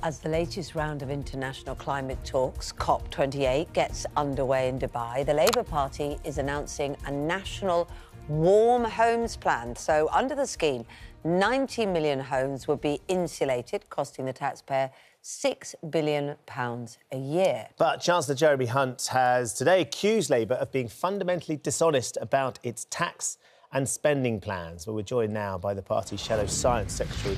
As the latest round of international climate talks, COP28, gets underway in Dubai, the Labour Party is announcing a national warm homes plan. So, under the scheme, 90 million homes would be insulated, costing the taxpayer £6 billion a year. But Chancellor Jeremy Hunt has today accused Labour of being fundamentally dishonest about its tax and spending plans. Well, we're joined now by the party's Shadow Science Secretary,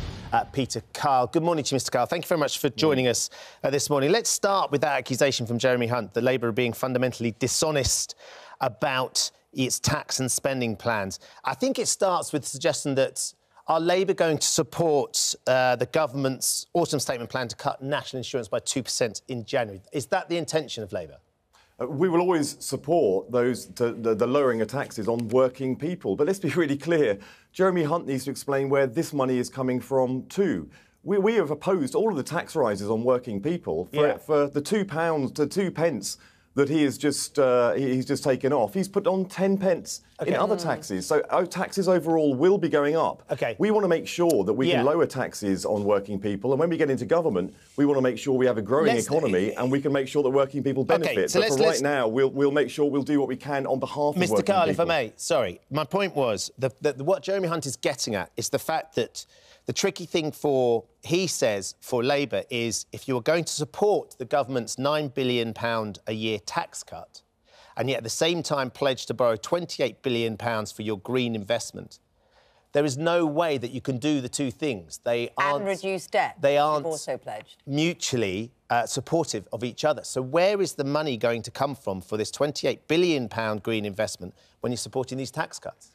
Peter Kyle. Good morning to you, Mr Kyle. Thank you very much for joining us this morning. Let's start with that accusation from Jeremy Hunt that Labour are being fundamentally dishonest about its tax and spending plans. I think it starts with the suggestion that are Labour going to support the government's autumn statement plan to cut national insurance by 2% in January? Is that the intention of Labour? We will always support the lowering of taxes on working people. But let's be really clear. Jeremy Hunt needs to explain where this money is coming from too. We have opposed all of the tax rises on working people for the £2 to 2 pence that he's just taken off. He's put on 10 pence in other taxes. So our taxes overall will be going up. We want to make sure that we can lower taxes on working people. And when we get into government, we want to make sure we have a growing economy and we can make sure that working people benefit. So but for right now, we'll make sure we'll do what we can on behalf of working people. Mr Kyle, if I may, sorry. My point was that what Jeremy Hunt is getting at is the fact that the tricky thing he says, for Labour is if you are going to support the government's £9 billion a year tax cut and yet at the same time pledge to borrow £28 billion for your green investment, there is no way that you can do the two things. They aren't... And reduce debt, they aren't also pledged. Mutually supportive of each other. So where is the money going to come from for this £28 billion green investment when you're supporting these tax cuts?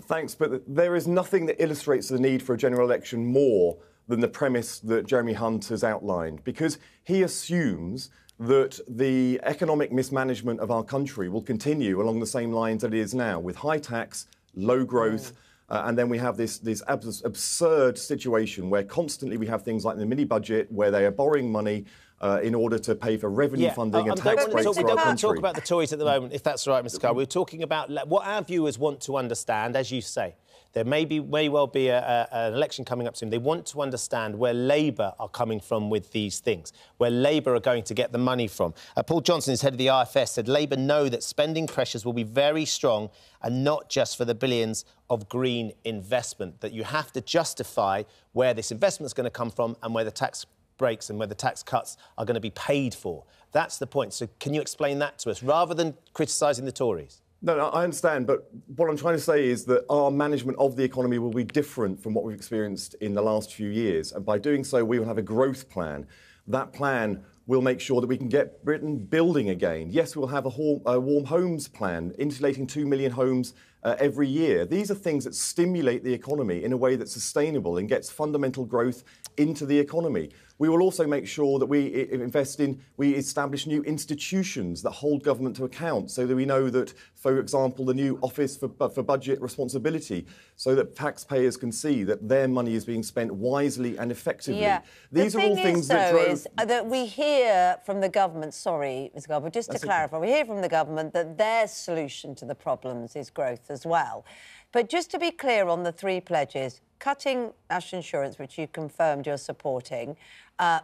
Thanks, but there is nothing that illustrates the need for a general election more than the premise that Jeremy Hunt has outlined, because he assumes that the economic mismanagement of our country will continue along the same lines that it is now, with high tax, low growth, and then we have this absurd situation where constantly we have things like the mini-budget where they are borrowing money in order to pay for revenue funding and tax breaks for our country. We don't want to talk about the Tories at the moment, if that's all right, Mr Kyle. We're talking about what our viewers want to understand, as you say. There may well be an election coming up soon. They want to understand where Labour are coming from with these things, where Labour are going to get the money from. Paul Johnson, who's head of the IFS, said Labour know that spending pressures will be very strong and not just for the billions of green investment, that you have to justify where this investment is going to come from and where the tax breaks and where the tax cuts are going to be paid for. That's the point. So can you explain that to us, rather than criticising the Tories? No, I understand, but what I'm trying to say is that our management of the economy will be different from what we've experienced in the last few years. And by doing so, we will have a growth plan. That plan will make sure that we can get Britain building again. Yes, we'll have a warm homes plan, insulating 2 million homes every year. These are things that stimulate the economy in a way that's sustainable and gets fundamental growth into the economy. We will also make sure that we establish new institutions that hold government to account, so that we know that, for example, the new Office for Budget Responsibility, so that taxpayers can see that their money is being spent wisely and effectively. These are all things that drove... is that we hear from the government, sorry, Mr Garraway, but just to clarify, we hear from the government that their solution to the problems is growth as well. But just to be clear on the three pledges, cutting national insurance, which you confirmed you're supporting,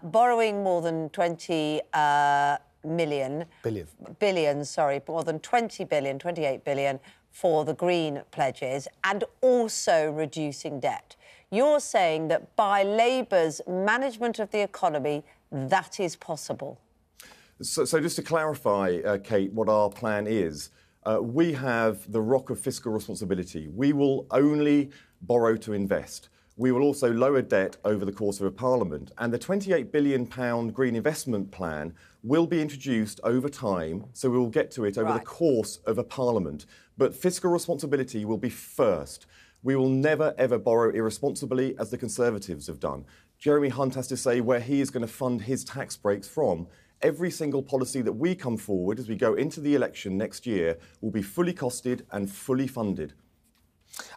borrowing more than 20 billion, more than 20 billion, 28 billion for the green pledges, and also reducing debt. You're saying that by Labour's management of the economy, that is possible. So just to clarify, Kate, what our plan is, we have the rock of fiscal responsibility. We will only borrow to invest. We will also lower debt over the course of a parliament. And the £28 billion green investment plan will be introduced over time, so we will get to it over the course of a parliament. But fiscal responsibility will be first. We will never, ever borrow irresponsibly, as the Conservatives have done. Jeremy Hunt has to say where he is going to fund his tax breaks from. Every single policy that we come forward as we go into the election next year will be fully costed and fully funded.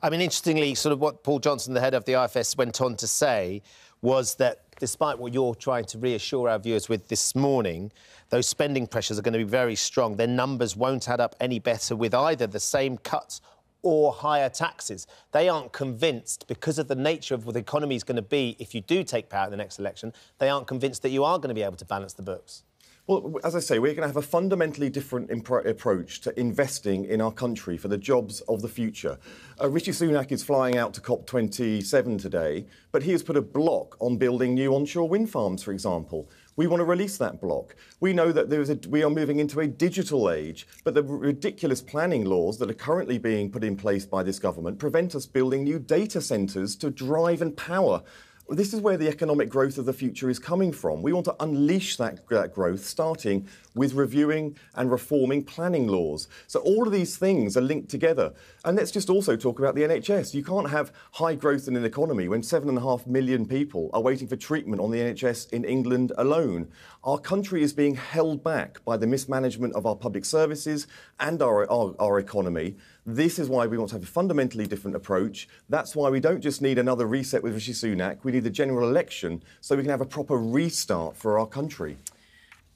I mean, interestingly, sort of what Paul Johnson, the head of the IFS, went on to say was that despite what you're trying to reassure our viewers with this morning, those spending pressures are going to be very strong. Their numbers won't add up any better with either the same cuts or higher taxes. They aren't convinced, because of the nature of what the economy is going to be if you do take power in the next election, they aren't convinced that you are going to be able to balance the books. Well, as I say, we're going to have a fundamentally different approach to investing in our country for the jobs of the future. Rishi Sunak is flying out to COP27 today, but he has put a block on building new onshore wind farms, for example. We want to release that block. We know that we are moving into a digital age, but the ridiculous planning laws that are currently being put in place by this government prevent us building new data centres to drive and power. This is where the economic growth of the future is coming from. We want to unleash that growth, starting with reviewing and reforming planning laws. So all of these things are linked together. And let's just also talk about the NHS. You can't have high growth in an economy when 7.5 million people are waiting for treatment on the NHS in England alone. Our country is being held back by the mismanagement of our public services and our economy. This is why we want to have a fundamentally different approach. That's why we don't just need another reset with Rishi Sunak. We need the general election so we can have a proper restart for our country.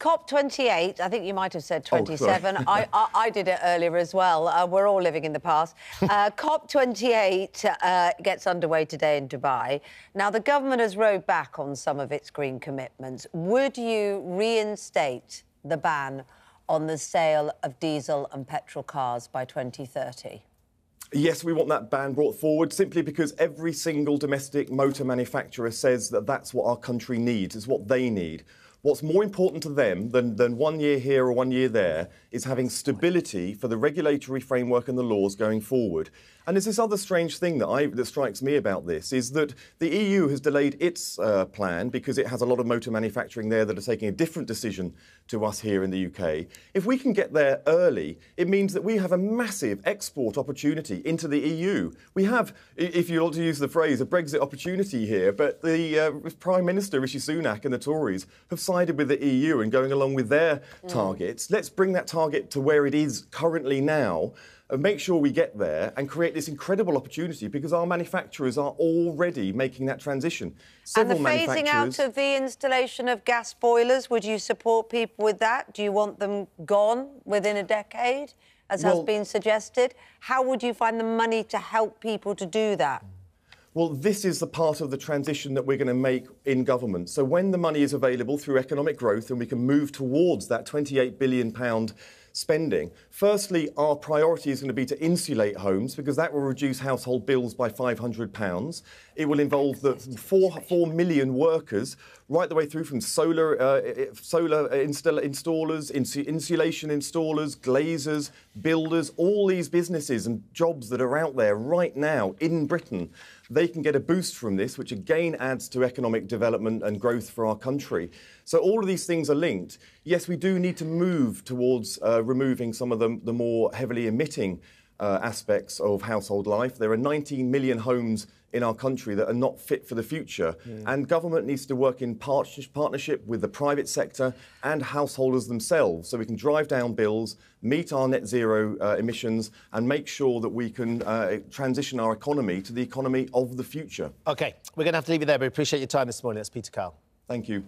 COP28, I think you might have said 27. I did it earlier as well. We're all living in the past. COP28 gets underway today in Dubai. Now, the government has rowed back on some of its green commitments. Would you reinstate the ban on the sale of diesel and petrol cars by 2030? Yes, we want that ban brought forward simply because every single domestic motor manufacturer says that that's what our country needs, is what they need. What's more important to them than 1 year here or 1 year there is having stability for the regulatory framework and the laws going forward. And there's this other strange thing that strikes me about this, is that the EU has delayed its plan because it has a lot of motor manufacturing there that are taking a different decision to us here in the UK. If we can get there early, it means that we have a massive export opportunity into the EU. We have, if you want to use the phrase, a Brexit opportunity here, but the Prime Minister, Rishi Sunak, and the Tories have sided with the EU and going along with their targets. Let's bring that target to where it is currently now, and make sure we get there and create this incredible opportunity, because our manufacturers are already making that transition. And the phasing out of the installation of gas boilers, would you support people with that? Do you want them gone within a decade, as has been suggested? How would you find the money to help people to do that? Well, this is the part of the transition that we're going to make in government. So when the money is available through economic growth and we can move towards that £28 billion spending, firstly, our priority is going to be to insulate homes, because that will reduce household bills by £500. It will involve the 4 million workers right the way through from solar installers, insulation installers, glazers, builders, all these businesses and jobs that are out there right now in Britain. They can get a boost from this, which again adds to economic development and growth for our country. So all of these things are linked. Yes, we do need to move towards removing some of the more heavily emitting aspects of household life. There are 19 million homes in our country that are not fit for the future. And government needs to work in partnership with the private sector and householders themselves, so we can drive down bills, meet our net zero emissions, and make sure that we can transition our economy to the economy of the future. OK, we're going to have to leave you there, but we appreciate your time this morning. That's Peter Kyle. Thank you.